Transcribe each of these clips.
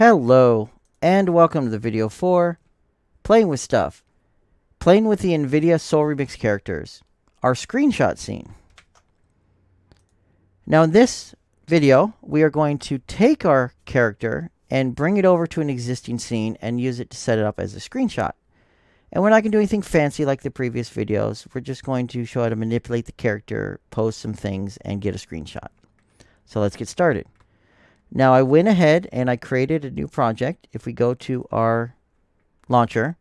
Hello, and welcome to the video for Playing with Stuff. Playing with the Nvidia Soul-Remix characters. Our screenshot scene. Now in this video, we are going to take our character and bring it over to an existing scene and use it to set it up as a screenshot. And we're not going to do anything fancy like the previous videos. We're just going to show how to manipulate the character, post some things, and get a screenshot. So let's get started. Now I went ahead and I created a new project. If we go to our launcher,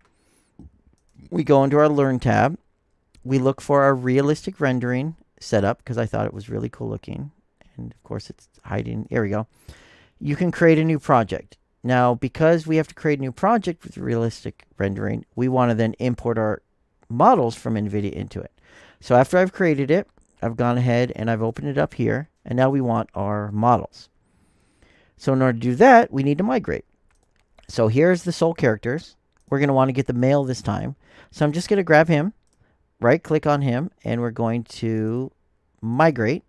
we go into our Learn tab. We look for our realistic rendering setup because I thought it was really cool looking. And of course it's hiding. Here we go. You can create a new project. Now because we have to create a new project with realistic rendering, we want to then import our models from Nvidia into it. So after I've created it, I've gone ahead and I've opened it up here. And now we want our models. So in order to do that, we need to migrate. So here's the soul characters. We're going to want to get the male this time. So I'm just going to grab him, right click on him, and we're going to migrate.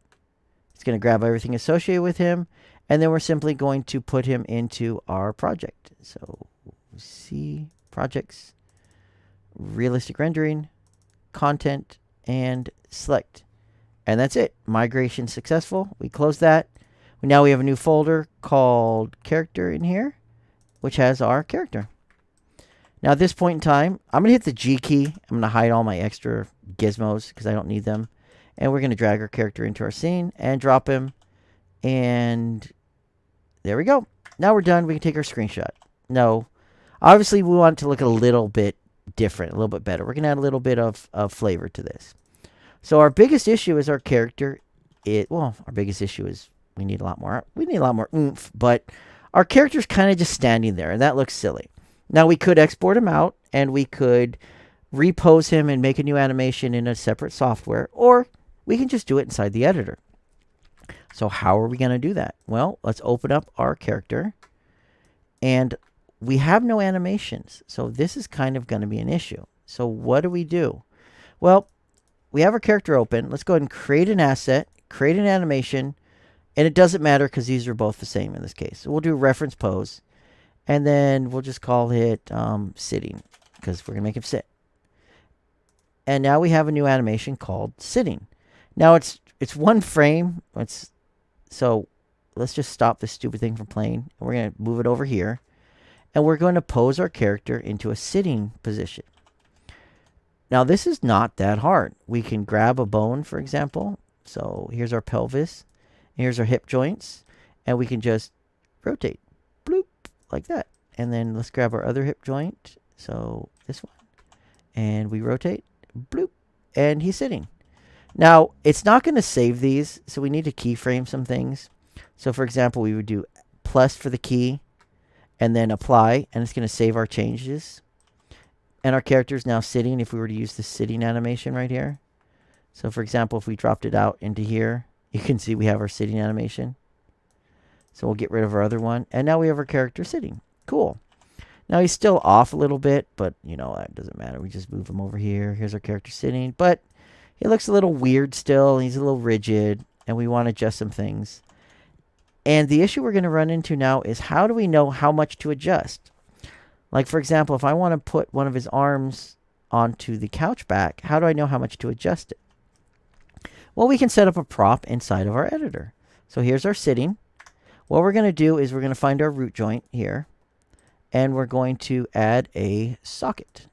It's going to grab everything associated with him, and then we're simply going to put him into our project. So see projects, realistic rendering, content, and select. And that's it. Migration successful. We close that. Now we have a new folder called character in here, which has our character. Now at this point in time, I'm going to hit the G key. I'm going to hide all my extra gizmos because I don't need them. And we're going to drag our character into our scene and drop him. And there we go. Now we're done. We can take our screenshot. No, obviously we want it to look a little bit different, a little bit better. We're going to add a little bit of flavor to this. So our biggest issue is our character. Our biggest issue is we need a lot more oomph, but our character's kind of just standing there, and that looks silly. Now we could export him out, and we could repose him and make a new animation in a separate software, or we can just do it inside the editor. So how are we going to do that? Well, let's open up our character, and we have no animations, so this is kind of going to be an issue. So what do? Well, we have our character open. Let's go ahead and create an asset, create an animation. And it doesn't matter because these are both the same in this case. So we'll do reference pose. And then we'll just call it sitting because we're going to make him sit. And now we have a new animation called sitting. Now it's one frame. So let's just stop this stupid thing from playing. And we're going to move it over here. And we're going to pose our character into a sitting position. Now this is not that hard. We can grab a bone, for example. So here's our pelvis. Here's our hip joints, and we can just rotate, bloop, like that. And then let's grab our other hip joint, so this one, and we rotate, bloop, and he's sitting. Now, it's not going to save these, so we need to keyframe some things. So, for example, we would do plus for the key, and then apply, and it's going to save our changes. And our character is now sitting if we were to use the sitting animation right here. So, for example, if we dropped it out into here, you can see we have our sitting animation. So we'll get rid of our other one. And now we have our character sitting. Cool. Now he's still off a little bit, but you know, that doesn't matter. We just move him over here. Here's our character sitting. But he looks a little weird still. He's a little rigid. And we want to adjust some things. And the issue we're going to run into now is how do we know how much to adjust? Like, for example, if I want to put one of his arms onto the couch back, how do I know how much to adjust it? Well, we can set up a prop inside of our editor. So here's our sitting. What we're going to do is we're going to find our root joint here. And we're going to add a socket.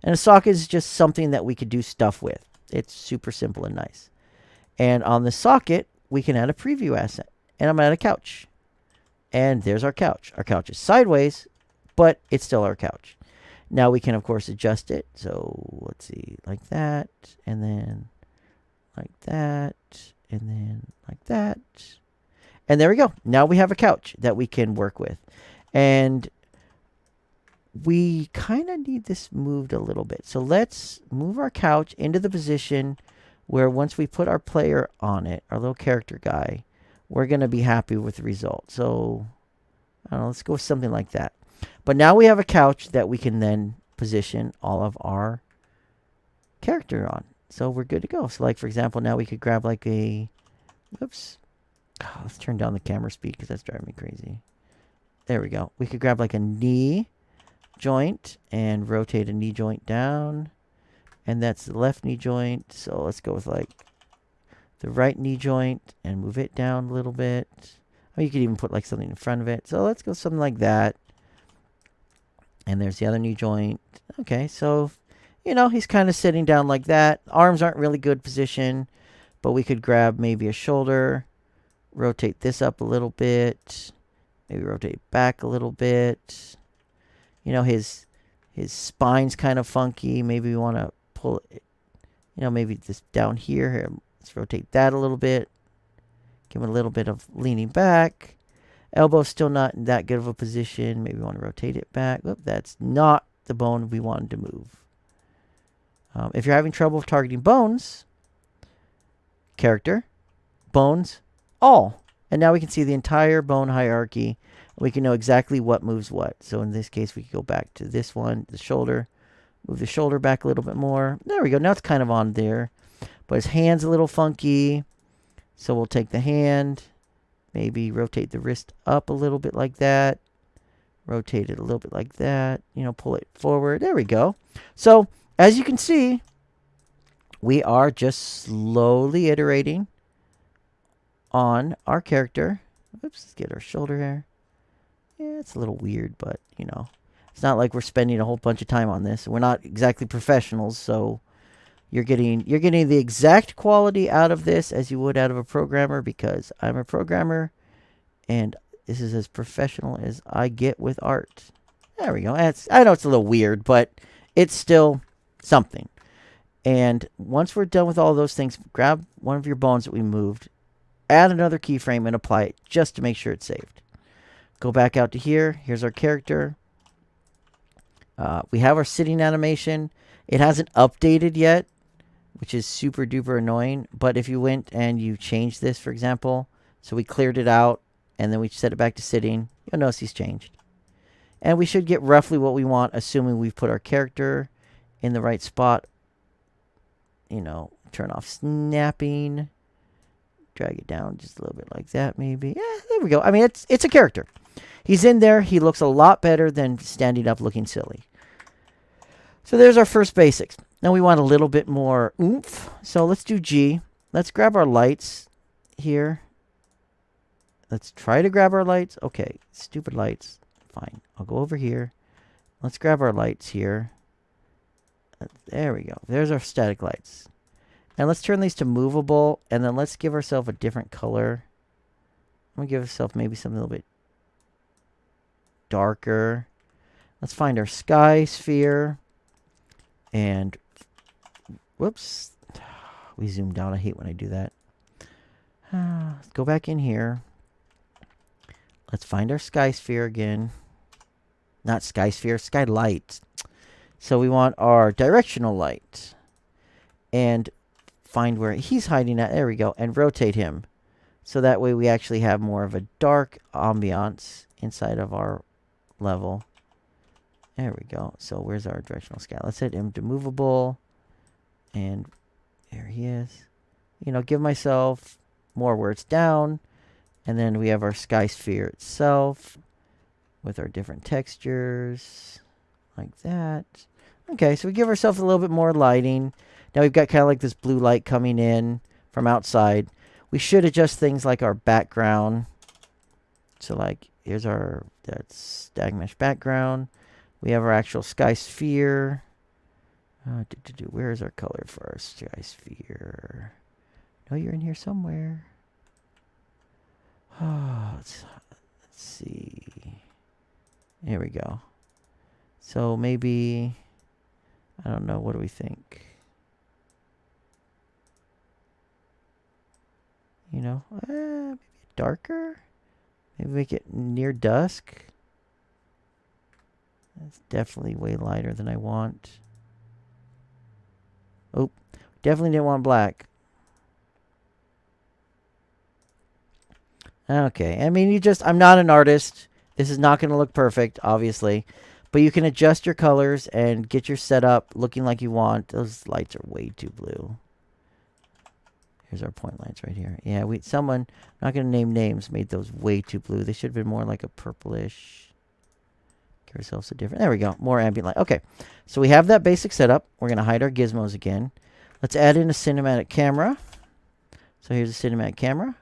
And a socket is just something that we could do stuff with. It's super simple and nice. And on the socket, we can add a preview asset. And I'm going to add a couch. And there's our couch. Our couch is sideways, but it's still our couch. Now we can, of course, adjust it. So let's see, like that. And then like that, and then like that. And there we go. Now we have a couch that we can work with. And we kind of need this moved a little bit. So let's move our couch into the position where once we put our player on it, our little character guy, we're going to be happy with the result. So, I don't know, let's go with something like that. But now we have a couch that we can then position all of our character on. So we're good to go. So like, for example, now we could grab like a, whoops. Oh, let's turn down the camera speed because that's driving me crazy. There we go. We could grab like a knee joint and rotate a knee joint down. And that's the left knee joint. So let's go with like the right knee joint and move it down a little bit. Or you could even put like something in front of it. So let's go something like that. And there's the other knee joint. Okay, so, you know, he's kind of sitting down like that. Arms aren't really good position, but we could grab maybe a shoulder, rotate this up a little bit, maybe rotate it back a little bit. You know, his spine's kind of funky. Maybe we want to pull it, you know, maybe this down here. Here, let's rotate that a little bit. Give him a little bit of leaning back. Elbow's still not in that good of a position. Maybe we want to rotate it back. Oop, that's not the bone we wanted to move. If you're having trouble targeting bones, character, bones, all. And now we can see the entire bone hierarchy. We can know exactly what moves what. So in this case, we can go back to this one, the shoulder. Move the shoulder back a little bit more. There we go. Now it's kind of on there. But his hand's a little funky. So we'll take the hand. Maybe rotate the wrist up a little bit like that. Rotate it a little bit like that. You know, pull it forward. There we go. So, as you can see, we are just slowly iterating on our character. Oops, let's get our shoulder here. Yeah, it's a little weird, but, you know, it's not like we're spending a whole bunch of time on this. We're not exactly professionals, so you're getting the exact quality out of this as you would out of a programmer, because I'm a programmer and this is as professional as I get with art. There we go. I know it's a little weird, but it's still something. And once we're done with all those things, grab one of your bones that we moved, add another keyframe and apply it just to make sure it's saved. Go back out to here. Here's our character. We have our sitting animation. It hasn't updated yet, which is super duper annoying. But if you went and you changed this, for example, so we cleared it out and then we set it back to sitting, you'll notice he's changed. And we should get roughly what we want, assuming we've put our character in the right spot. You know, turn off snapping. Drag it down just a little bit like that, maybe. Yeah, there we go. I mean, it's a character. He's in there. He looks a lot better than standing up looking silly. So there's our first basics. Now we want a little bit more oomph. So let's do G. Let's grab our lights here. Let's try to grab our lights. Okay, stupid lights. Fine. I'll go over here. Let's grab our lights here. There we go. There's our static lights. And let's turn these to movable. And then let's give ourselves a different color. I'm going to give ourselves maybe something a little bit darker. Let's find our sky sphere. And whoops. We zoomed out. I hate when I do that. Let's go back in here. Let's find our sky sphere again. Not sky sphere, sky light. So we want our directional light. And find where he's hiding at. There we go. And rotate him. So that way we actually have more of a dark ambiance inside of our level. There we go. So where's our directional sky? Let's hit him to movable. And there he is. You know, give myself more words down. And then we have our sky sphere itself with our different textures like that. Okay, so we give ourselves a little bit more lighting. Now we've got kind of like this blue light coming in from outside. We should adjust things like our background. So like, here's our that's static mesh background. We have our actual sky sphere. Where is our color for our sky sphere? No, you're in here somewhere. Oh, let's see. Here we go. So maybe, I don't know, what do we think? You know, maybe darker? Maybe make it near dusk? That's definitely way lighter than I want. Oh, definitely didn't want black. Okay, I mean, I'm not an artist. This is not going to look perfect, obviously. But you can adjust your colors and get your setup looking like you want. Those lights are way too blue. Here's our point lights right here. Yeah, someone, I'm not going to name names, made those way too blue. They should have been more like a purplish. Give ourselves a different, there we go, more ambient light. Okay, so we have that basic setup. We're going to hide our gizmos again. Let's add in a cinematic camera. So here's a cinematic camera.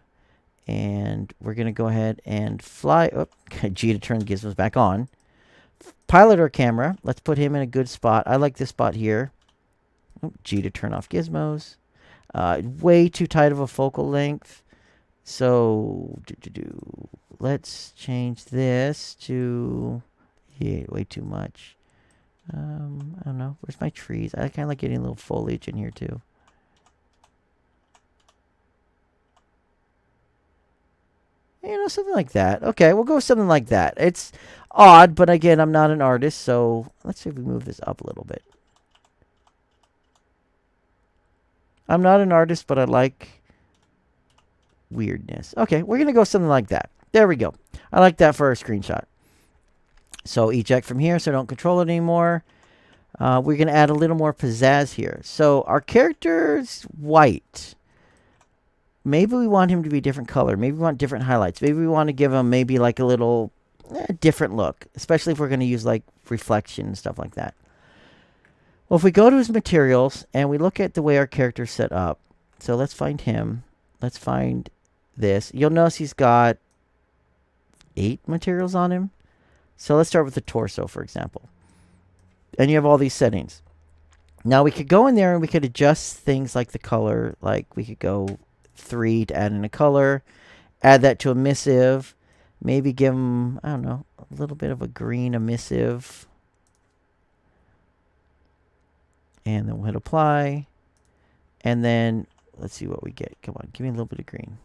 And we're going to go ahead and fly. Oh, G to turn gizmos back on. Pilot our camera. Let's put him in a good spot. I like this spot here. Oh, G to turn off gizmos. Way too tight of a focal length. So let's change this to, yeah, way too much. I don't know. Where's my trees? I kind of like getting a little foliage in here too. You know, something like that. Okay, we'll go with something like that. It's odd, but again, I'm not an artist, so let's see if we move this up a little bit. I'm not an artist, but I like weirdness. Okay, we're going to go something like that. There we go. I like that for a screenshot. So eject from here so I don't control it anymore. We're going to add a little more pizzazz here. So our character's white. Maybe we want him to be a different color. Maybe we want different highlights. Maybe we want to give him maybe like a little different look, especially if we're going to use like reflection and stuff like that. Well, if we go to his materials and we look at the way our character's set up, so let's find him. Let's find this. You'll notice he's got 8 materials on him. So let's start with the torso, for example. And you have all these settings. Now we could go in there and we could adjust things like the color. Like we could go 3 to add in a color. Add that to emissive. Maybe give him, I don't know, a little bit of a green emissive. And then we'll hit apply. And then let's see what we get. Come on, give me a little bit of green.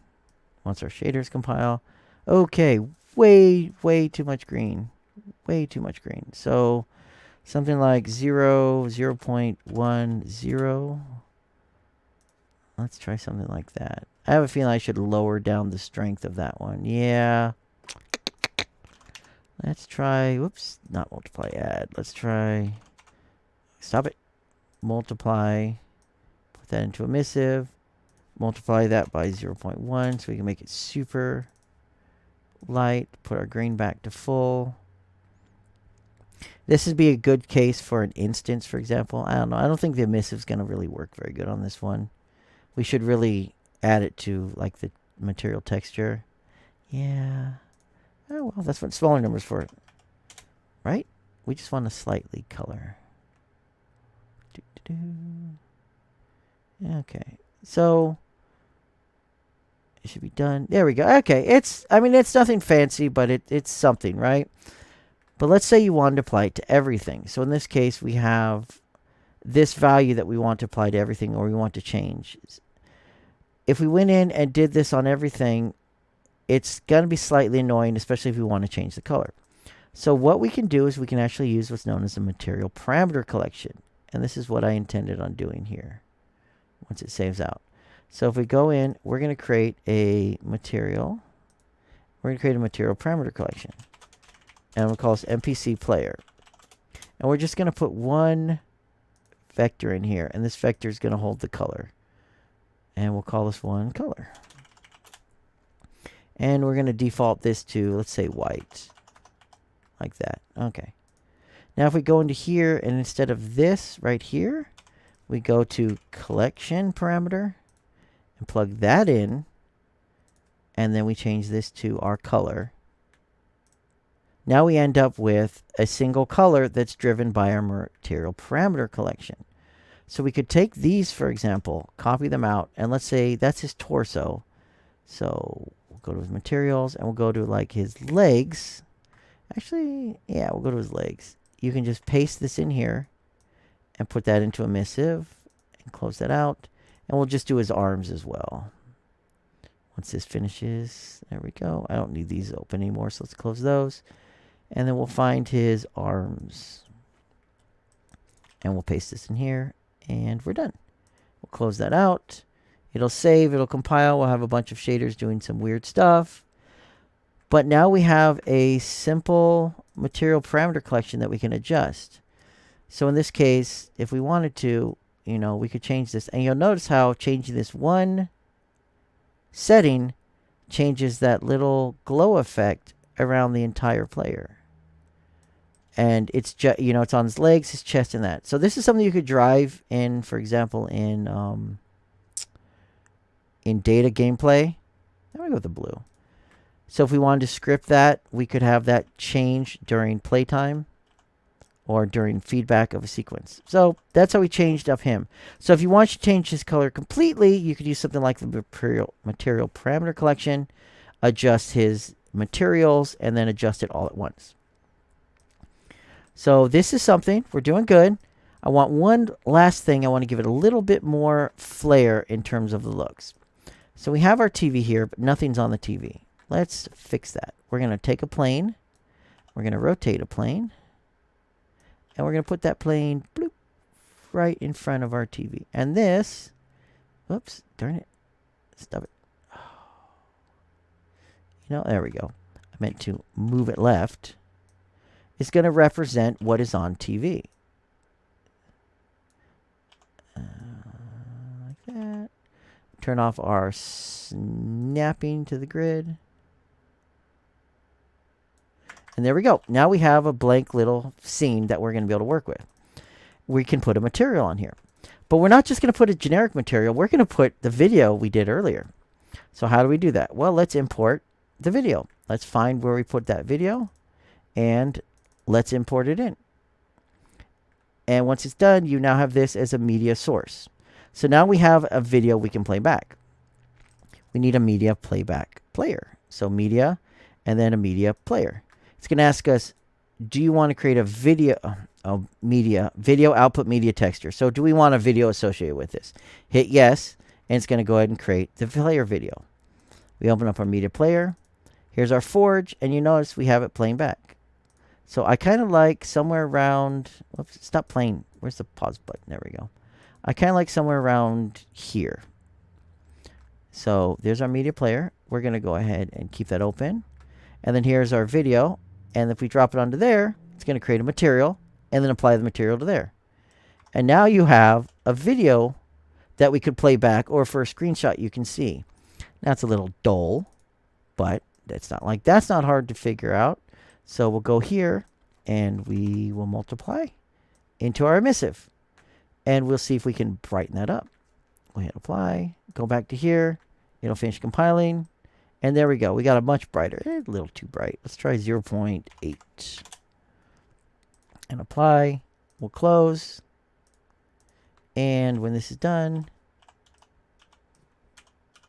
Once our shaders compile. Okay, way too much green. Way too much green. So something like 0.10. Let's try something like that. I have a feeling I should lower down the strength of that one. Yeah. Let's try, whoops, not multiply, add. Let's try, stop it. Multiply, put that into emissive. Multiply that by 0.1 so we can make it super light. Put our green back to full. This would be a good case for an instance, for example. I don't know. I don't think the emissive is going to really work very good on this one. We should really add it to like the material texture. Yeah. Oh, well, that's what smaller numbers for, right? We just want to slightly color. Okay. So it should be done. There we go. Okay. I mean, it's nothing fancy, but it's something, right? But let's say you wanted to apply it to everything. So in this case, we have this value that we want to apply to everything, or we want to change. If we went in and did this on everything, it's going to be slightly annoying, especially if we want to change the color. So what we can do is we can actually use what's known as a material parameter collection. And this is what I intended on doing here once it saves out. So if we go in, we're going to create a material. We're going to create a material parameter collection. And we'll call this NPC player. And we're just going to put one vector in here. And this vector is going to hold the color. And we'll call this one color. And we're going to default this to, let's say, white. Like that. Okay. Now if we go into here, and instead of this right here, we go to collection parameter and plug that in. And then we change this to our color. Now we end up with a single color that's driven by our material parameter collection. So we could take these, for example, copy them out, and let's say that's his torso. So we'll go to his materials, and we'll go to like his legs. Actually, yeah, we'll go to his legs. You can just paste this in here and put that into emissive and close that out. And we'll just do his arms as well. Once this finishes, there we go. I don't need these open anymore, so let's close those. And then we'll find his arms. And we'll paste this in here. And we're done. We'll close that out. It'll save. It'll compile. We'll have a bunch of shaders doing some weird stuff. But now we have a simple material parameter collection that we can adjust. So in this case, if we wanted to, you know, we could change this. And you'll notice how changing this one setting changes that little glow effect around the entire player. And it's just, you know, it's on his legs, his chest, and that. So this is something you could drive in, for example, in data gameplay. I'm gonna go with the blue. So if we wanted to script that, we could have that change during playtime or during feedback of a sequence. So that's how we changed up him. So if you want to change his color completely, you could use something like the material parameter collection, adjust his materials, and then adjust it all at once. So this is something, we're doing good. I want one last thing. I want to give it a little bit more flair in terms of the looks. So we have our TV here, but nothing's on the TV. Let's fix that. We're going to take a plane. We're going to rotate a plane. And we're going to put that plane bloop, right in front of our TV. And this, whoops, darn it. Stop it. You know, there we go. I meant to move it left. It's going to represent what is on TV. Like that. Turn off our snapping to the grid. And there we go. Now we have a blank little scene that we're going to be able to work with. We can put a material on here. But we're not just going to put a generic material. We're going to put the video we did earlier. So how do we do that? Well, let's import the video. Let's find where we put that video. And let's import it in. And once it's done, you now have this as a media source. So now we have a video we can play back. We need a media playback player. So media and then a media player. It's going to ask us, do you want to create a video output media texture? So do we want a video associated with this? Hit yes, and it's going to go ahead and create the player video. We open up our media player. Here's our forge, and you notice we have it playing back. So I kind of like somewhere around, whoops, stop playing. Where's the pause button? There we go. I kind of like somewhere around here. So there's our media player. We're going to go ahead and keep that open. And then here's our video. And if we drop it onto there, it's going to create a material and then apply the material to there. And now you have a video that we could play back, or for a screenshot you can see. Now it's a little dull, but that's not hard to figure out. So we'll go here and we will multiply into our emissive. And we'll see if we can brighten that up. We'll hit apply, go back to here. It'll finish compiling. And there we go. We got a much brighter. A little too bright. Let's try 0.8. And apply. We'll close. And when this is done,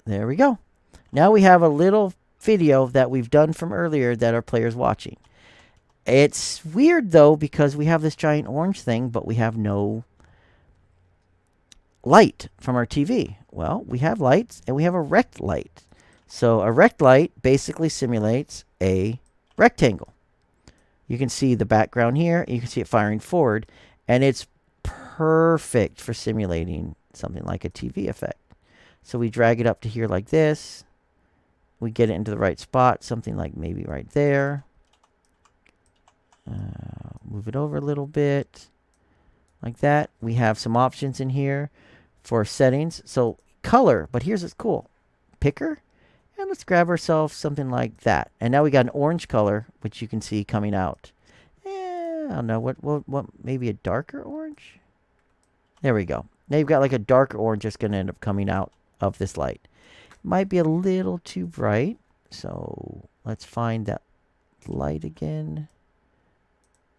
there we go. Now we have a little video that we've done from earlier that our player's watching. It's weird, though, because we have this giant orange thing, but we have no light from our TV. Well, we have lights, and we have a rect light. So a rect light basically simulates a rectangle. You can see the background here. You can see it firing forward. And it's perfect for simulating something like a TV effect. So we drag it up to here like this. We get it into the right spot. Something like maybe right there. Move it over a little bit. Like that. We have some options in here for settings. So color. But here's what's cool. Picker. And let's grab ourselves something like that. And now we got an orange color, which you can see coming out. I don't know. What maybe a darker orange? There we go. Now you've got like a darker orange that's going to end up coming out of this light. Might be a little too bright. So let's find that light again.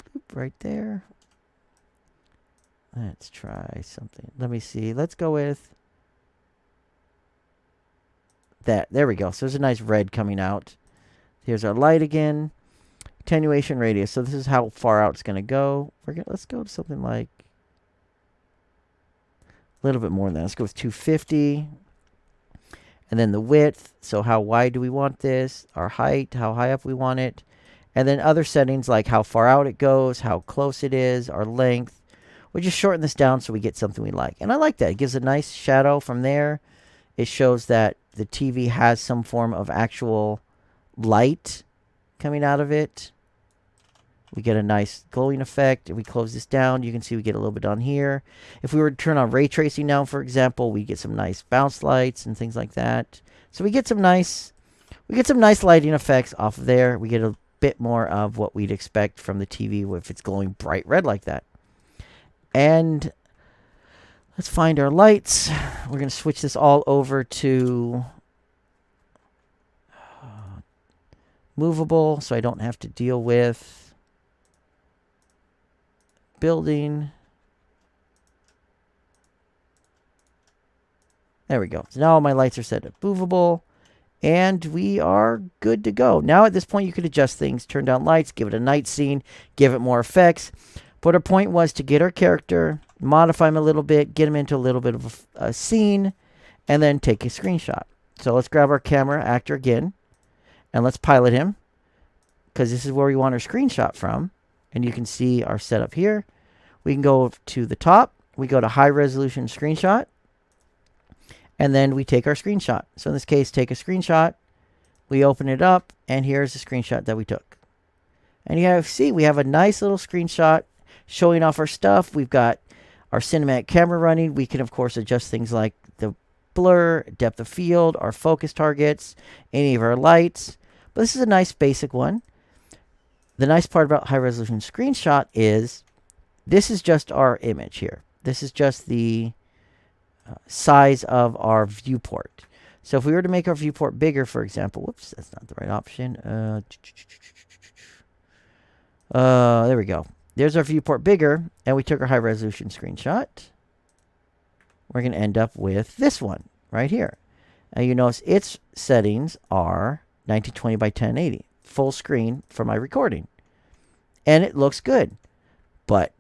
Boop, right there. Let's try something. Let me see. Let's go with that. There we go. So there's a nice red coming out. Here's our light again. Attenuation radius. So this is how far out it's going to go. Let's go to something like a little bit more than that. Let's go with 250. And then the width. So how wide do we want this? Our height. How high up we want it. And then other settings like how far out it goes, how close it is, our length. We just shorten this down so we get something we like. And I like that. It gives a nice shadow from there. It shows that the TV has some form of actual light coming out of it. we get a nice glowing effect. If we close this down, you can see we get a little bit on here. If we were to turn on ray tracing now, for example, we get some nice bounce lights and things like that. So we get some nice lighting effects off of there. We get a bit more of what we'd expect from the TV if it's glowing bright red like that. And let's find our lights. We're going to switch this all over to movable, so I don't have to deal with building. There we go. So now all my lights are set to movable, and we are good to go. Now at this point, you could adjust things, turn down lights, give it a night scene, give it more effects. But our point was to get our character, modify him a little bit, get him into a little bit of a scene, and then take a screenshot. So let's grab our camera actor again, and let's pilot him, because this is where we want our screenshot from. And you can see our setup here. We can go to the top. We go to high resolution screenshot, and then we take our screenshot. So in this case, take a screenshot. We open it up, and here's the screenshot that we took. And you see we have a nice little screenshot showing off our stuff. We've got our cinematic camera running. We can, of course, adjust things like the blur, depth of field, our focus targets, any of our lights. But this is a nice basic one. The nice part about high resolution screenshot is this is just our image here. This is just the size of our viewport. So if we were to make our viewport bigger, for example, whoops, that's not the right option. There we go. There's our viewport bigger, and we took our high resolution screenshot. We're going to end up with this one right here. And you notice its settings are 1920 by 1080, full screen for my recording. And it looks good. But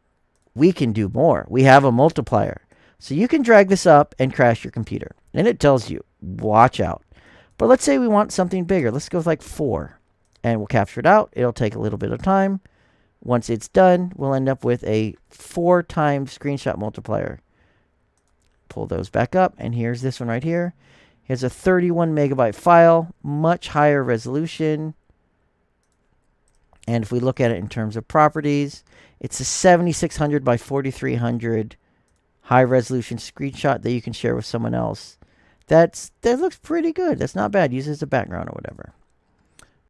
we can do more. We have a multiplier. So you can drag this up and crash your computer. And it tells you, watch out. But let's say we want something bigger. Let's go with like 4. And we'll capture it out. It'll take a little bit of time. Once it's done, we'll end up with a 4 times screenshot multiplier. Pull those back up. And here's this one right here. Here's a 31 megabyte file. Much higher resolution. And if we look at it in terms of properties, it's a 7600 by 4300 high resolution screenshot that you can share with someone else. That looks pretty good. That's not bad. Use it as a background or whatever.